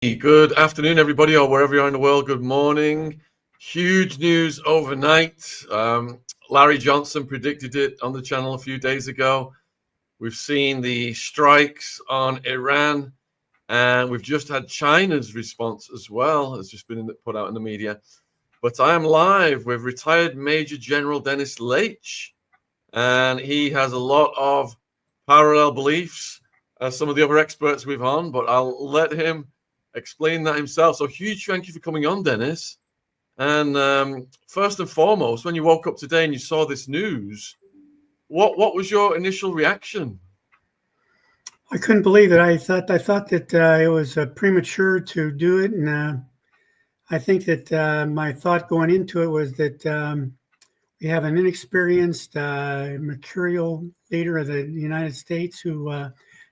Good afternoon, everybody, or wherever you are in the world. Good morning. Huge news overnight. Larry Johnson predicted it on the channel a few days ago. We've seen the strikes on Iran, and we've just had China's response as well. It's just been put out in the media. But I am live with retired Major General Dennis Laich, and he has a lot of parallel beliefs as some of the other experts we've on, but I'll let him explain that himself. So huge thank you for coming on, Dennis. And first and foremost, when you woke up today and you saw this news, what was your initial reaction? I couldn't believe it. I thought that it was premature to do it, and I think that my thought going into it was that we have an inexperienced, mercurial leader of the United States who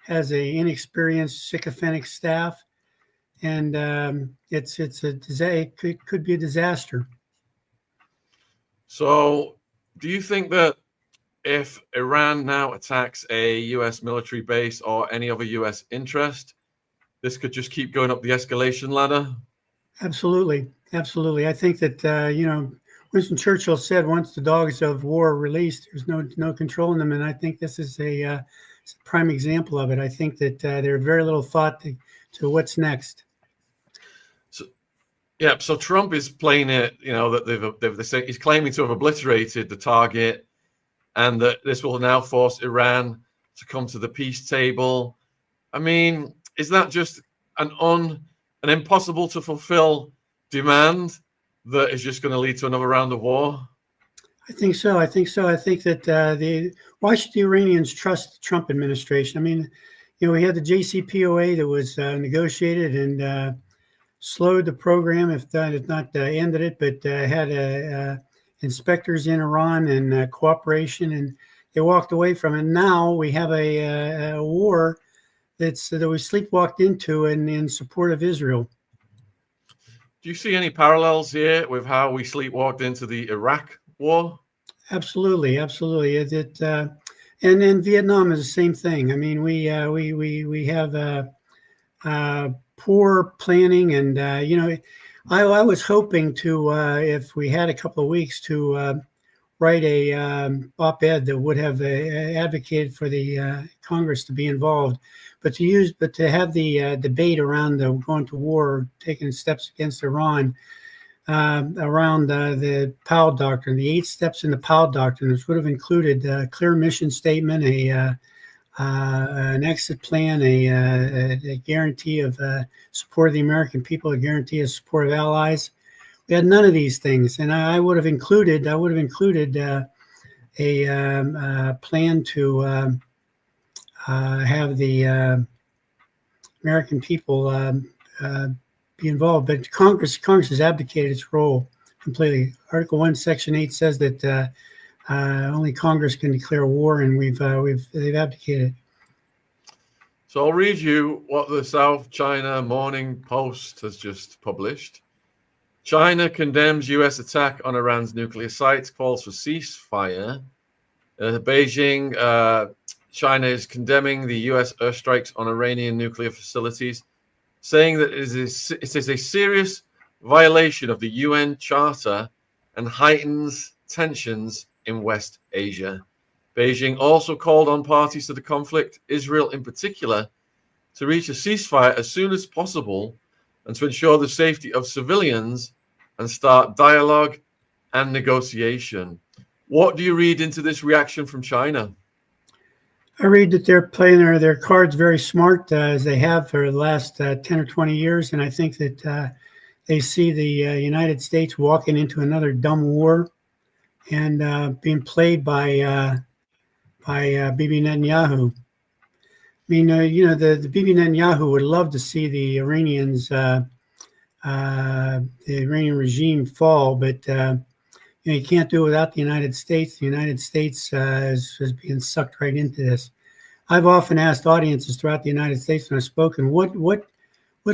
has an inexperienced, sycophantic staff. And it could be a disaster. So do you think that if Iran now attacks a U.S. military base or any other U.S. interest, this could just keep going up the escalation ladder? Absolutely. I think that, Winston Churchill said, once the dogs of war are released, there's no controlling them. And I think this is a prime example of it. I think that there's very little thought to what's next. So Trump is playing it, that he's claiming to have obliterated the target, and that this will now force Iran to come to the peace table. I mean, is that just an impossible to fulfill demand that is just going to lead to another round of war? I think so. I think that why should the Iranians trust the Trump administration? I mean, we had the JCPOA that was negotiated and slowed the program, if not ended it, but had inspectors in Iran and cooperation, and they walked away from it. Now we have a war that we sleepwalked into in support of Israel. Do you see any parallels here with how we sleepwalked into the Iraq war? Absolutely. And in Vietnam is the same thing. I mean, we have poor planning, and I was hoping to, if we had a couple of weeks, to write a op-ed that would have advocated for the Congress to be involved, but to have the debate around going to war, taking steps against Iran, around the Powell Doctrine, the 8 steps in the Powell Doctrine, which would have included a clear mission statement, an exit plan, a guarantee of support of the American people, a guarantee of support of allies. We had none of these things, and I would have included a plan to have the American people be involved. But Congress has abdicated its role completely. Article 1, Section 8 says that only Congress can declare war, and they've abdicated. So I'll read you what the South China Morning Post has just published. China condemns U.S. attack on Iran's nuclear sites, calls for ceasefire. Beijing, China is condemning the U.S. airstrikes on Iranian nuclear facilities, saying that it is a serious violation of the UN Charter and heightens tensions in West Asia. Beijing also called on parties to the conflict, Israel in particular, to reach a ceasefire as soon as possible and to ensure the safety of civilians and start dialogue and negotiation. What do you read into this reaction from China? I read that they're playing their cards very smart, as they have for the last 10 or 20 years, and I think that they see the United States walking into another dumb war and being played by Bibi Netanyahu. I mean, the Bibi Netanyahu would love to see the Iranians, the Iranian regime fall, but you can't do it without the United States. The United States is being sucked right into this. I've often asked audiences throughout the United States when I've spoken, what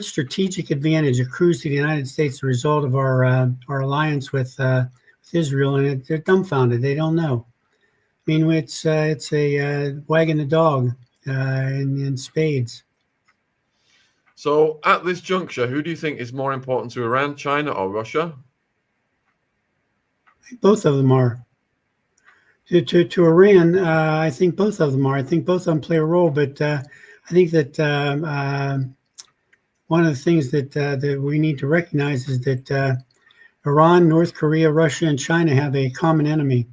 strategic advantage accrues to the United States as a result of our alliance with Israel, and they're dumbfounded. They don't know. I mean, it's a wagging the dog in spades. So at this juncture, who do you think is more important to Iran, China or Russia? Both of them are. To Iran, I think both of them are. I think both of them play a role, but I think that one of the things that we need to recognize is that Iran, North Korea, Russia, and China have a common enemy.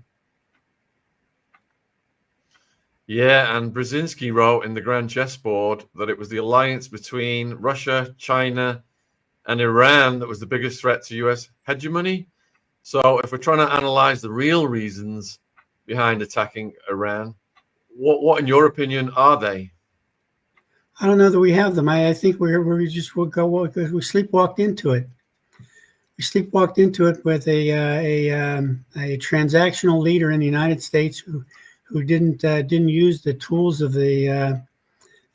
Yeah, and Brzezinski wrote in the Grand Chessboard that it was the alliance between Russia, China, and Iran that was the biggest threat to US hegemony. So if we're trying to analyze the real reasons behind attacking Iran, what in your opinion, are they? I don't know that we have them. I think we sleepwalked into it. We sleepwalked into it with a transactional leader in the United States who didn't use the tools of the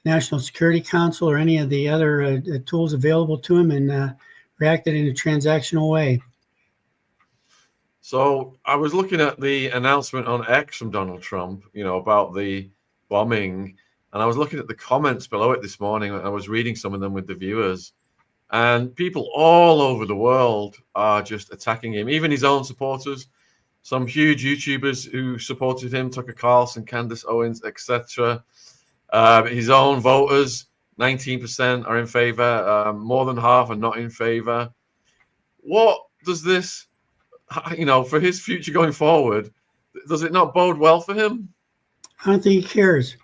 National Security Council or any of the other tools available to him, and reacted in a transactional way. So I was looking at the announcement on X from Donald Trump, about the bombing, and I was looking at the comments below it this morning. I was reading some of them with the viewers, and people all over the world are just attacking him, even his own supporters. Some huge YouTubers who supported him, Tucker Carlson, Candace Owens, etc. His own voters, 19% are in favor. More than half are not in favor. What does this, for his future going forward, does it not bode well for him? I don't think he cares.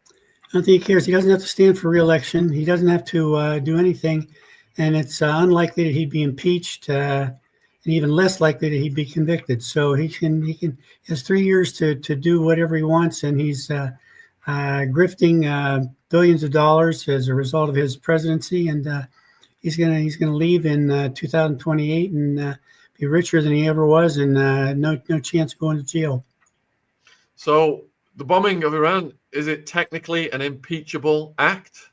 I don't think he cares. He doesn't have to stand for re-election. He doesn't have to do anything. And it's unlikely that he'd be impeached, and even less likely that he'd be convicted. So he has 3 years to do whatever he wants, and he's grifting billions of dollars as a result of his presidency, and he's gonna leave in 2028 and be richer than he ever was, and no chance of going to jail. So the bombing of Iran, is it technically an impeachable act?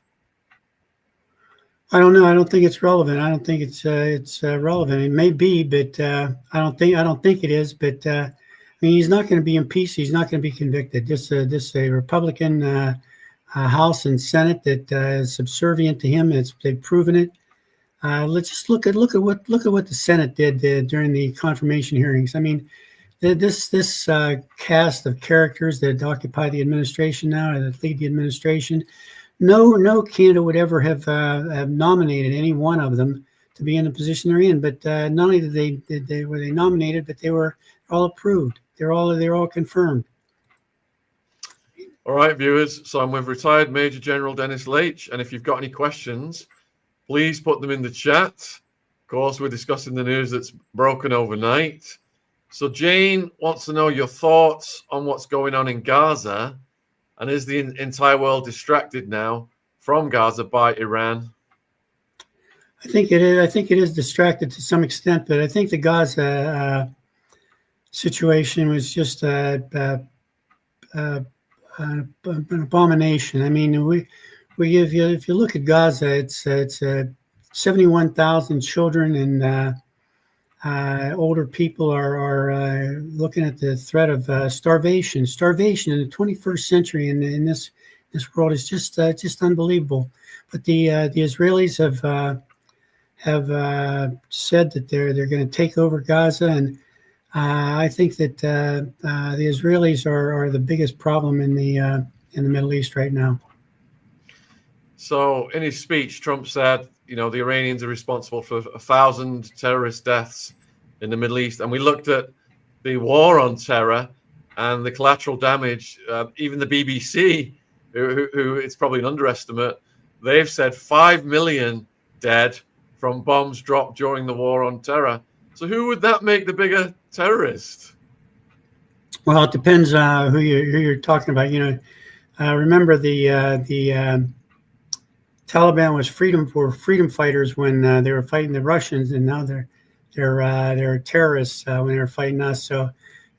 I don't know. I don't think it's relevant. I don't think it's relevant. It may be, but I don't think it is. But I mean, he's not going to be impeached. He's not going to be convicted. This a Republican House and Senate that is subservient to him. They've proven it. Let's just look at what the Senate did during the confirmation hearings. I mean, this cast of characters that occupy the administration now and that lead the administration. No candidate would ever have nominated any one of them to be in the position they're in. But not only were they nominated, but they were all approved. They're all confirmed. All right, viewers. So I'm with retired Major General Dennis Laich, and if you've got any questions, please put them in the chat. Of course, we're discussing the news that's broken overnight. So Jane wants to know your thoughts on what's going on in Gaza. And is the entire world distracted now from Gaza by Iran? I think it is. I think it is distracted to some extent, but I think the Gaza situation was just an abomination. I mean, if you look at Gaza, it's 71,000 children and older people are looking at the threat of starvation. Starvation in the 21st century in this world is just unbelievable. But the Israelis have said that they're going to take over Gaza, and I think that the Israelis are the biggest problem in the Middle East right now. So in his speech, Trump said, the Iranians are responsible for 1,000 terrorist deaths in the Middle East. And we looked at the war on terror and the collateral damage. Even the BBC, who it's probably an underestimate, they've said 5 million dead from bombs dropped during the war on terror. So who would that make the bigger terrorist? Well, it depends who you're talking about. Remember the Taliban was freedom fighters when they were fighting the Russians, and now they're terrorists when they're fighting us. So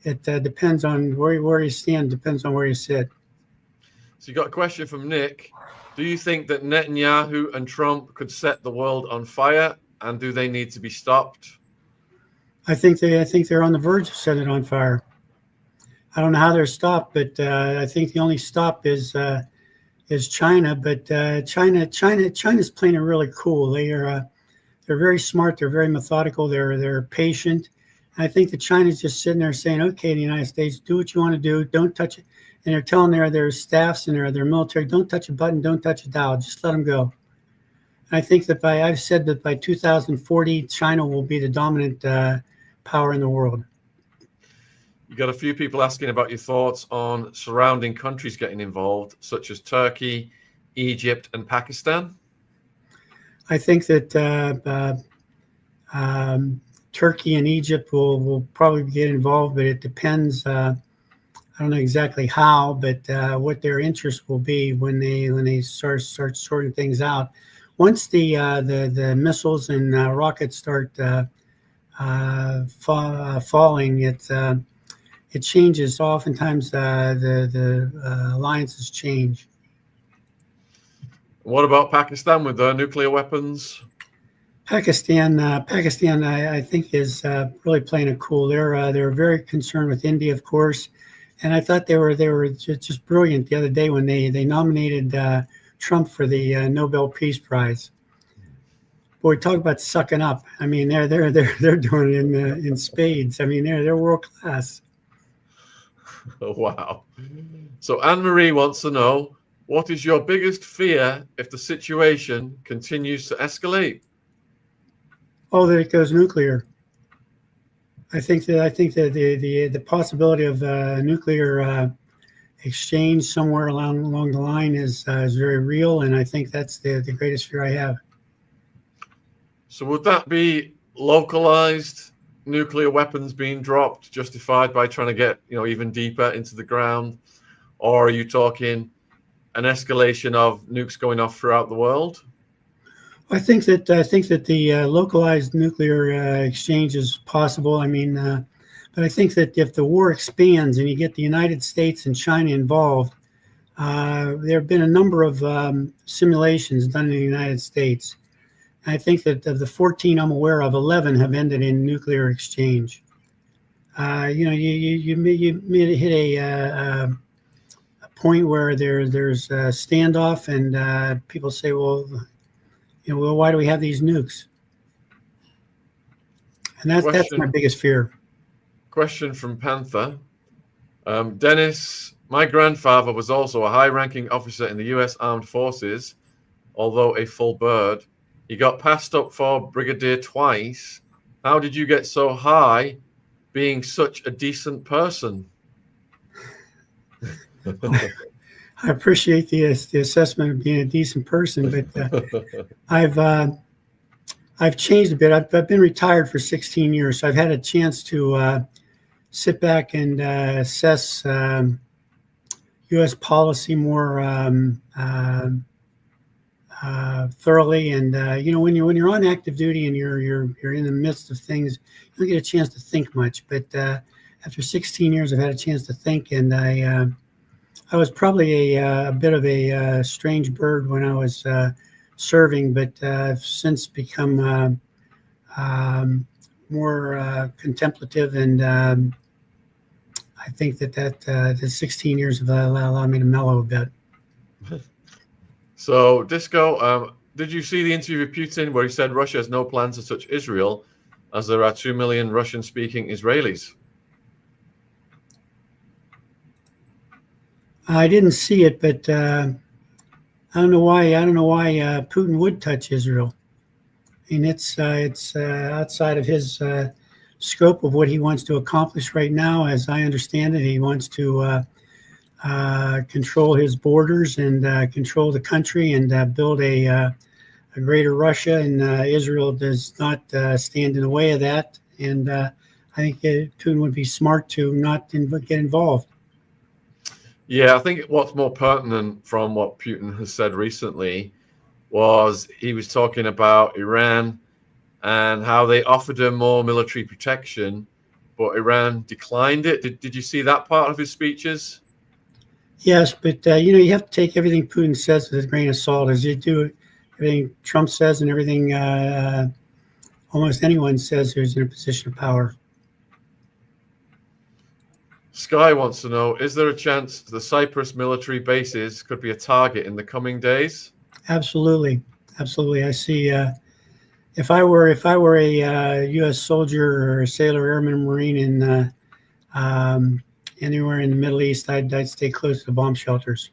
it depends on where you stand. Depends on where you sit. So you got a question from Nick. Do you think that Netanyahu and Trump could set the world on fire, and do they need to be stopped? I think they're on the verge of setting it on fire. I don't know how they're stopped, but I think the only stop is is China, but China's playing it really cool. They're very smart. They're very methodical. They're patient. And I think that China's just sitting there saying, "Okay, the United States, do what you want to do. Don't touch it." And they're telling their staffs and their military, "Don't touch a button. Don't touch a dial. Just let them go." And I think that I've said that by 2040, China will be the dominant power in the world. You got a few people asking about your thoughts on surrounding countries getting involved, such as Turkey, Egypt, and Pakistan. I think that Turkey and Egypt will probably get involved, but it depends. I don't know exactly how, but what their interest will be when they start sorting things out. Once the missiles and rockets start falling, it changes. Oftentimes, the alliances change. What about Pakistan with their nuclear weapons? Pakistan, I think is really playing it cool. They're very concerned with India, of course, and I thought they were just brilliant the other day when they nominated Trump for the Nobel Peace Prize. Boy, talk about sucking up. I mean, they're doing it in spades. I mean, they're world class. Oh, wow. So Anne-Marie wants to know, what is your biggest fear if the situation continues to escalate? Oh, that it goes nuclear. I think that the possibility of nuclear exchange somewhere along the line is very real, and I think that's the greatest fear I have. So would that be localized nuclear weapons being dropped, justified by trying to get even deeper into the ground, or are you talking an escalation of nukes going off throughout the world? I think that the localized nuclear exchange is possible. I mean, but I think that if the war expands and you get the United States and China involved, there have been a number of simulations done in the United States. I think that of the 14 I'm aware of, 11 have ended in nuclear exchange. You may hit a point where there's a standoff, and people say, well, why do we have these nukes? And that's my biggest fear. Question from Panther. Dennis, my grandfather was also a high-ranking officer in the U.S. Armed Forces, although a full bird. He got passed up for brigadier twice. How did you get so high being such a decent person? I appreciate the assessment of being a decent person, but I've changed a bit. I've been retired for 16 years, so I've had a chance to sit back and assess U.S. policy more thoroughly. And when you're on active duty and you're in the midst of things, you don't get a chance to think much. But after 16 years, I've had a chance to think, and I was probably a bit of a strange bird when I was serving, but I've since become more contemplative, and I think that the 16 years have allowed me to mellow a bit. So, Disco, did you see the interview with Putin where he said Russia has no plans to touch Israel as there are 2 million Russian-speaking Israelis? I didn't see it, but I don't know why. Putin would touch Israel. I mean, it's outside of his scope of what he wants to accomplish right now. As I understand it, he wants to control his borders and control the country and build a greater Russia. And Israel does not stand in the way of that. And I think Putin would be smart to not get involved. Yeah, I think what's more pertinent from what Putin has said recently was he was talking about Iran and how they offered him more military protection, but Iran declined it. Did you see that part of his speeches? Yes, but you have to take everything Putin says with a grain of salt, as you do everything Trump says and everything almost anyone says who's in a position of power. Sky wants to know, is there a chance the Cyprus military bases could be a target in the coming days? Absolutely, absolutely. I see. If I were a U.S. soldier or a sailor, airman, marine in anywhere in the Middle East, I'd stay close to the bomb shelters.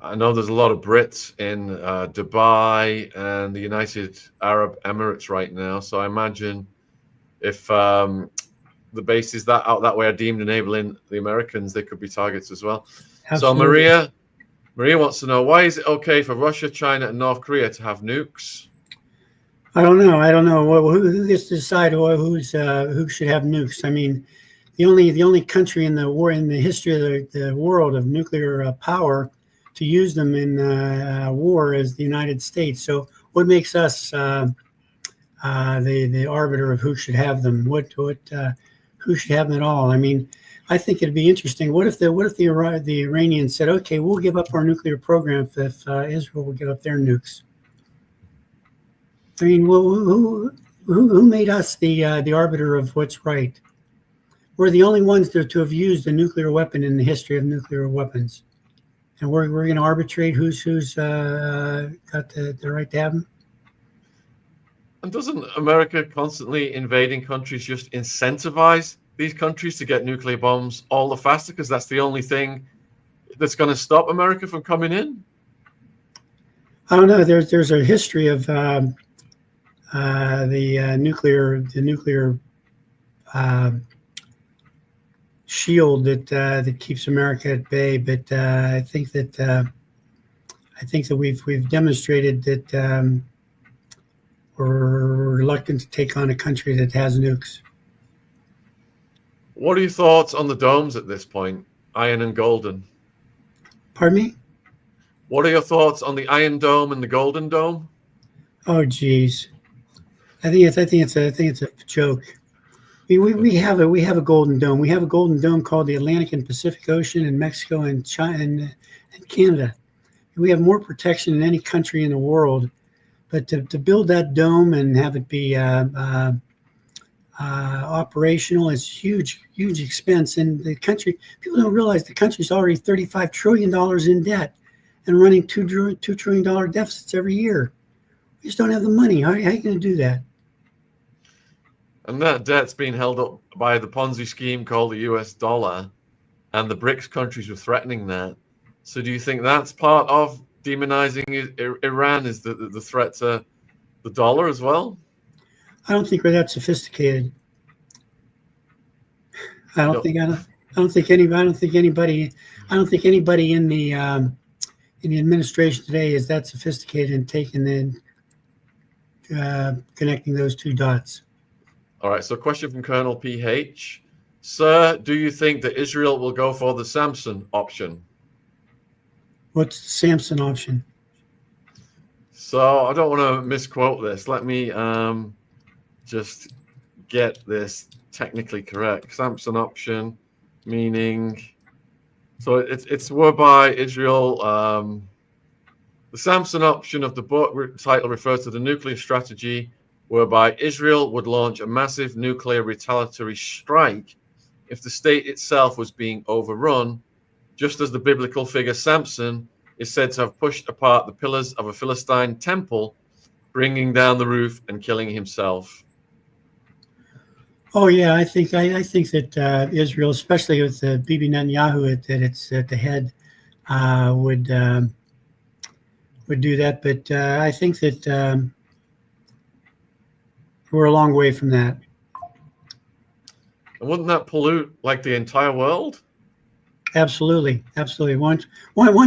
I know there's a lot of Brits in Dubai and the United Arab Emirates right now, so I imagine if the bases that out that way are deemed enabling the Americans, they could be targets as well. Absolutely. So Maria wants to know, why is it okay for Russia, China, and North Korea to have nukes? I don't know. Who gets to decide who should have nukes? I mean, the only country in the history of the world of nuclear power to use them in war is the United States. So what makes us the arbiter of who should have them? Who should have them at all? I mean, I think it'd be interesting. What if the Iranians said, okay, we'll give up our nuclear program if Israel will give up their nukes? I mean, who made us the arbiter of what's right? We're the only ones to have used a nuclear weapon in the history of nuclear weapons, and we're going to arbitrate who's got the right to have them. And doesn't America constantly invading countries just incentivize these countries to get nuclear bombs all the faster, because that's the only thing that's going to stop America from coming in? I don't know. There's a history of the nuclear shield that keeps America at bay. But I think that we've demonstrated that we're reluctant to take on a country that has nukes. What are your thoughts on the domes at this point, iron and golden? Pardon me? What are your thoughts on the Iron Dome and the Golden Dome? Oh, geez. I think it's a joke. We have a golden dome. We have a golden dome called the Atlantic and Pacific Ocean in Mexico and China and Canada. We have more protection than any country in the world. But to build that dome and have it be operational is huge expense. And the country, people don't realize the country's already $35 trillion in debt and running $2 trillion deficits every year. We just don't have the money. How are you going to do that? And that debt's being held up by the Ponzi scheme called the US dollar, and the BRICS countries were threatening that. So do you think that's part of demonizing Iran, is the threat to the dollar as well? I don't think we're that sophisticated. I don't think anybody in the administration today is that sophisticated in taking connecting those two dots. All right, so question from Colonel PH. Sir, do you think that Israel will go for the Samson option? What's the Samson option? So I don't want to misquote this. Let me just get this technically correct. Samson option, meaning, so it's whereby Israel, the Samson option of the book title refers to the nuclear strategy whereby Israel would launch a massive nuclear retaliatory strike if the state itself was being overrun, just as the biblical figure Samson is said to have pushed apart the pillars of a Philistine temple, bringing down the roof and killing himself. Oh yeah, I think that Israel, especially with Bibi Netanyahu at the head, would do that. But I think that we're a long way from that. And wouldn't that pollute like the entire world? Absolutely. Once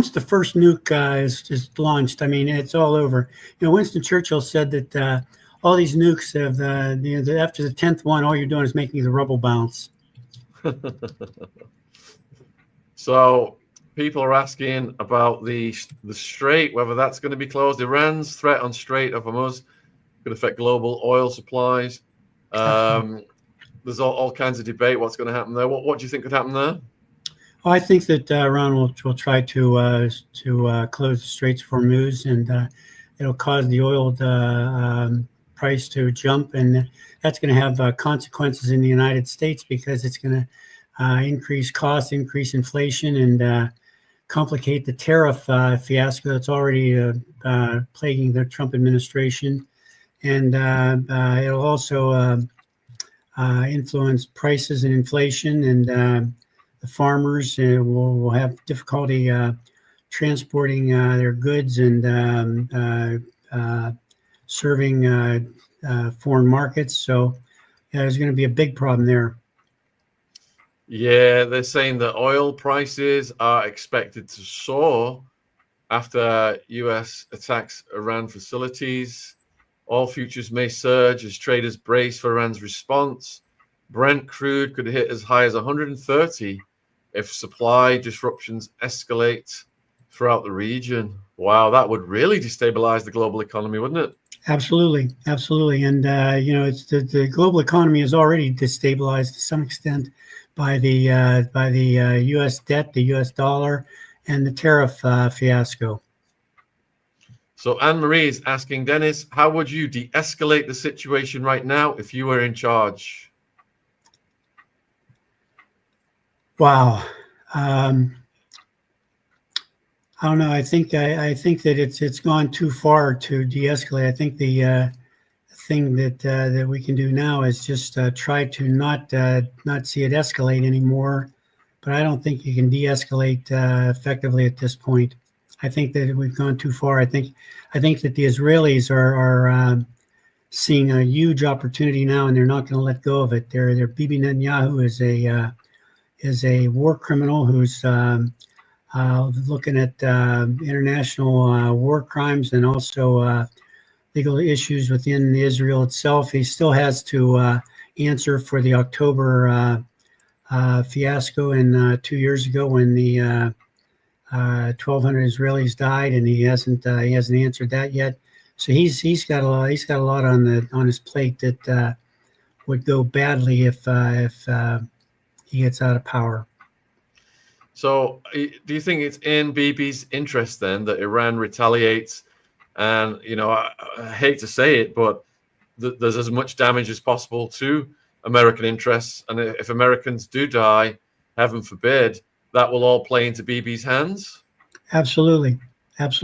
the first nuke is launched, I mean, it's all over. You know, Winston Churchill said that all these nukes have, after the 10th one, all you're doing is making the rubble bounce. So people are asking about the Strait, whether that's going to be closed. Iran's threat on Strait of Hormuz could affect global oil supplies. There's all kinds of debate what's going to happen there. What do you think could happen there? Well, I think that Iran will try to close the Straits of Hormuz, and it'll cause the oil price to jump, and that's going to have consequences in the United States because it's going to increase costs, increase inflation, and complicate the tariff fiasco that's already plaguing the Trump administration. And it'll also influence prices and inflation, and the farmers will have difficulty transporting their goods and serving foreign markets. So there's going to be a big problem there. Yeah, they're saying that oil prices are expected to soar after US attacks Iran facilities. Oil futures may surge as traders brace for Iran's response. Brent crude could hit as high as 130 if supply disruptions escalate throughout the region. Wow, that would really destabilize the global economy, wouldn't it? Absolutely, absolutely. And it's the global economy is already destabilized to some extent by the U.S. debt, the U.S. dollar, and the tariff fiasco. So Anne-Marie is asking, Dennis, how would you de-escalate the situation right now if you were in charge? Wow. I don't know. I think that it's gone too far to de-escalate. I think the thing that we can do now is just try to not see it escalate anymore. But I don't think you can de-escalate effectively at this point. I think that we've gone too far. I think that the Israelis are seeing a huge opportunity now, and they're not going to let go of it. They're Bibi Netanyahu is a war criminal who's looking at international war crimes and also legal issues within Israel itself. He still has to answer for the October fiasco in 2 years ago when the 1,200 Israelis died, and he hasn't answered that yet. So he's got a lot on his plate that would go badly if he gets out of power. So do you think it's in Bibi's interest then that Iran retaliates? And, I hate to say it, but there's as much damage as possible to American interests. And if Americans do die, heaven forbid, that will all play into Bibi's hands? Absolutely. But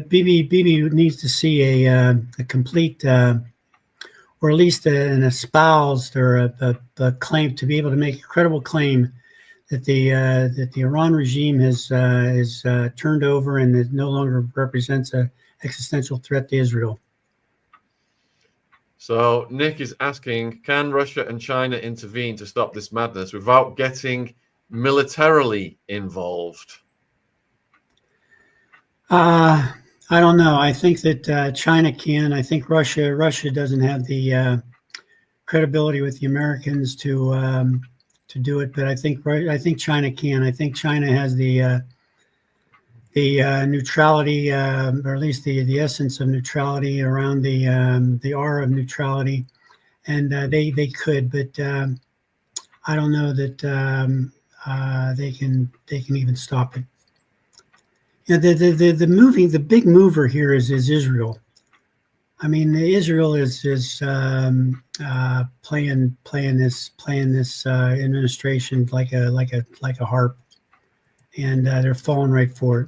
Bibi needs to see a complete, or at least an espoused or a claim, to be able to make a credible claim that the Iran regime is turned over and it no longer represents an existential threat to Israel. So Nick is asking, can Russia and China intervene to stop this madness without getting militarily involved? I don't know. I think that China can. I think Russia doesn't have the credibility with the Americans to do it, but I think China can. I think China has the neutrality, or at least the essence of neutrality around the aura of neutrality, and they could, but I don't know that they can even stop it. The big mover here is Israel. I mean, Israel is playing this administration like a harp, and they're falling right for it.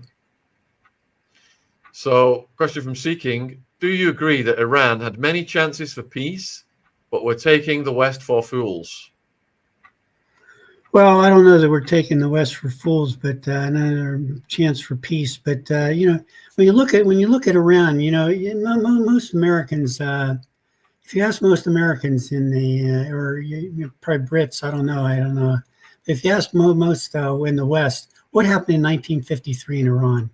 So, question from Seeking: do you agree that Iran had many chances for peace, but were taking the West for fools? Well, I don't know that we're taking the West for fools, but another chance for peace. But when you look at Iran, most Americans, if you ask most Americans in the or probably Brits, I don't know. If you ask most in the West, what happened in 1953 in Iran?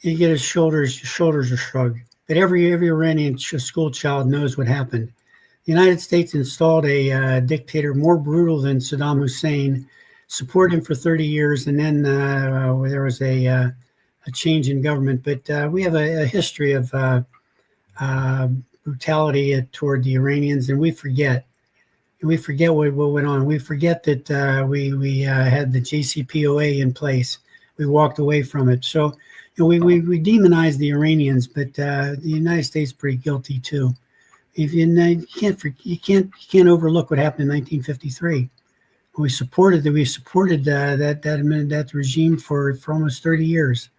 You get his shoulders are shrugged. But every Iranian school child knows what happened. The United States installed a dictator more brutal than Saddam Hussein, supported him for 30 years, and then there was a change in government. But we have a history of brutality toward the Iranians, and we forget. What went on. We forget that we had the JCPOA in place. We walked away from it. So we demonize the Iranians, but the United States is pretty guilty too. If you can't overlook what happened in 1953. We supported that regime for almost 30 years.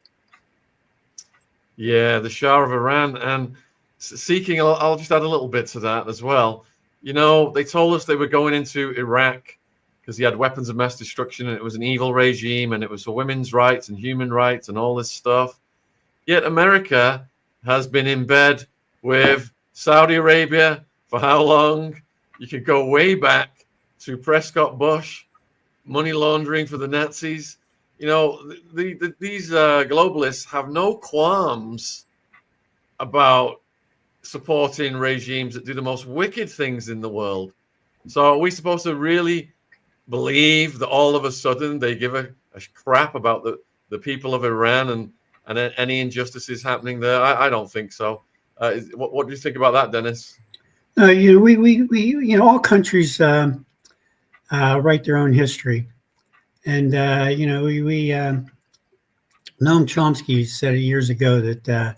Yeah, the Shah of Iran, and seeking. I'll just add a little bit to that as well. You know, they told us they were going into Iraq because he had weapons of mass destruction and it was an evil regime and it was for women's rights and human rights and all this stuff. Yet America has been in bed with Saudi Arabia for how long? You could go way back to Prescott Bush, money laundering for the Nazis. You know, these globalists have no qualms about supporting regimes that do the most wicked things in the world. So are we supposed to really believe that all of a sudden they give a crap about the people of Iran and any injustices happening there? I don't think so. What do you think about that, Dennis? You know, we all countries write their own history, and you know, Noam Chomsky said it years ago that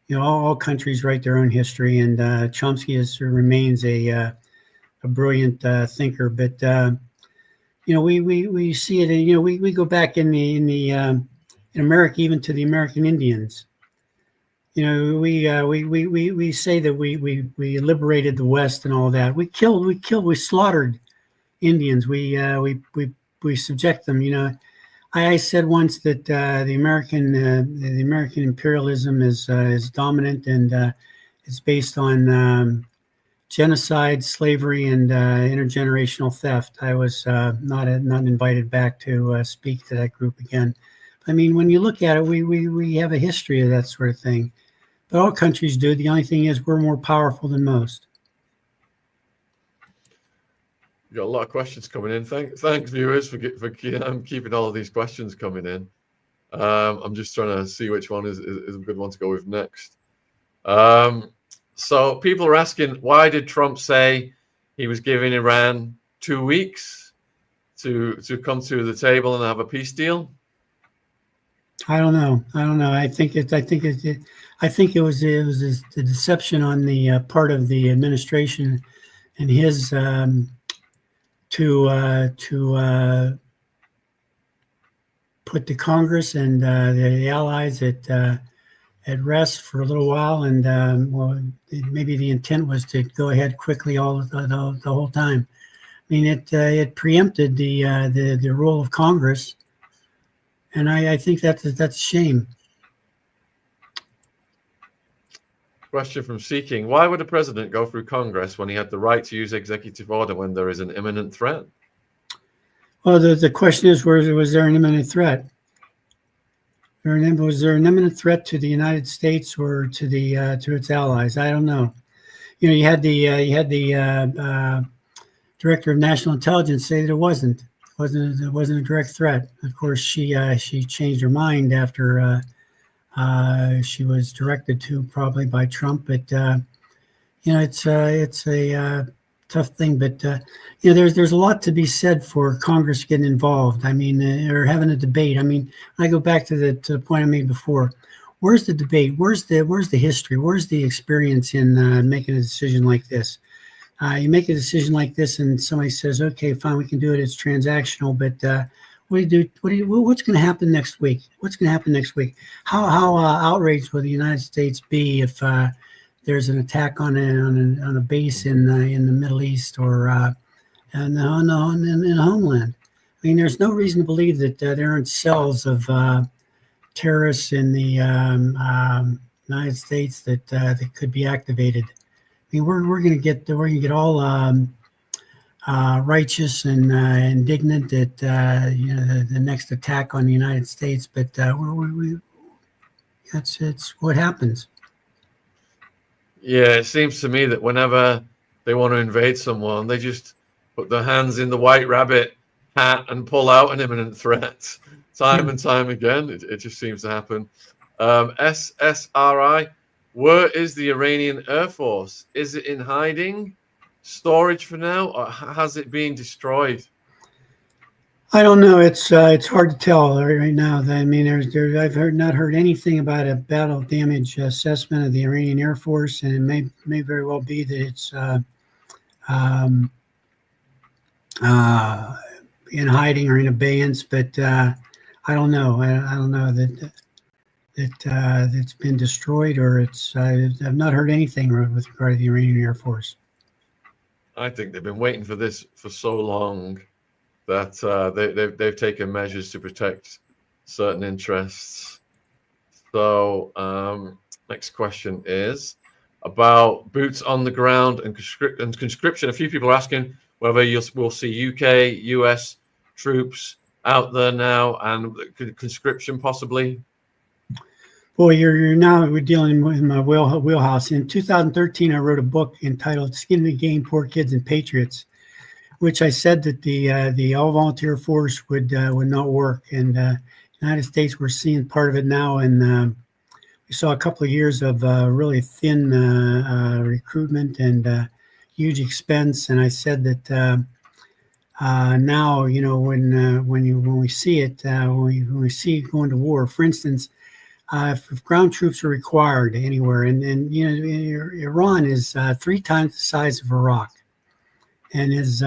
you know, all countries write their own history, and Chomsky remains a brilliant thinker. But you know, we see it. You know, we go back in America, even to the American Indians. You know, we say that we liberated the West and all that. We slaughtered Indians. We subject them. You know, I said once that the American imperialism is dominant and it's based on genocide, slavery, and intergenerational theft. I was not invited back to speak to that group again. I mean, when you look at it, we have a history of that sort of thing. But all countries do. The only thing is we're more powerful than most. We've got a lot of questions coming in. Thanks, viewers, for keeping all of these questions coming in. I'm just trying to see which one is a good one to go with next. So people are asking, why did Trump say he was giving Iran 2 weeks to come to the table and have a peace deal? I don't know. I think it was the deception on the part of the administration and his to put the Congress and the allies at rest for a little while, and well, maybe the intent was to go ahead quickly the whole time. I mean, it preempted the role of Congress, and I think that's a shame. Question from Seeking: why would a president go through Congress when he had the right to use executive order when there is an imminent threat? Well, the question is, was there an imminent threat? Was there an imminent threat to the United States or to its allies? I don't know. You know, you had the director of national intelligence say that it wasn't a direct threat. Of course, she changed her mind after she was directed to, probably by Trump. But you know, it's a tough thing. But you know, there's a lot to be said for Congress getting involved. I mean, or having a debate. I mean, I go back to the point I made before. Where's the debate? Where's the history? Where's the experience in making a decision like this? You make a decision like this, and somebody says, "Okay, fine, we can do it. It's transactional." But what do you do? What's going to happen next week? What's going to happen next week? How outraged will the United States be if there's an attack on a base in the Middle East or in the homeland? I mean, there's no reason to believe that there aren't cells of terrorists in the United States that could be activated. I mean, we're going to get all righteous and indignant at you know, the next attack on the United States, but it's what happens. Yeah, it seems to me that whenever they want to invade someone, they just put their hands in the white rabbit hat and pull out an imminent threat. Time and time again, it just seems to happen. SSRI, where is the Iranian Air Force? Is it in hiding, storage for now, or has it been destroyed? I don't know. It's hard to tell right now. I mean, I've not heard anything about a battle damage assessment of the Iranian Air Force, and it may very well be that it's in hiding or in abeyance, but I don't know. I don't know that it's been destroyed, or it's. I've not heard anything with regard to the Iranian Air Force. I think they've been waiting for this for so long that they've taken measures to protect certain interests. So next question is about boots on the ground and conscription. A few people are asking whether we'll see UK, US troops out there now, and conscription possibly. Boy, we're dealing with my wheelhouse. In 2013, I wrote a book entitled "Skin in the Game: Poor Kids and Patriots," which I said that the all-volunteer force would not work, and United States, we're seeing part of it now, and we saw a couple of years of really thin recruitment and huge expense. And I said that now, when we see it, when we see going to war, for instance, if ground troops are required anywhere, and Iran is 3 times the size of Iraq, and is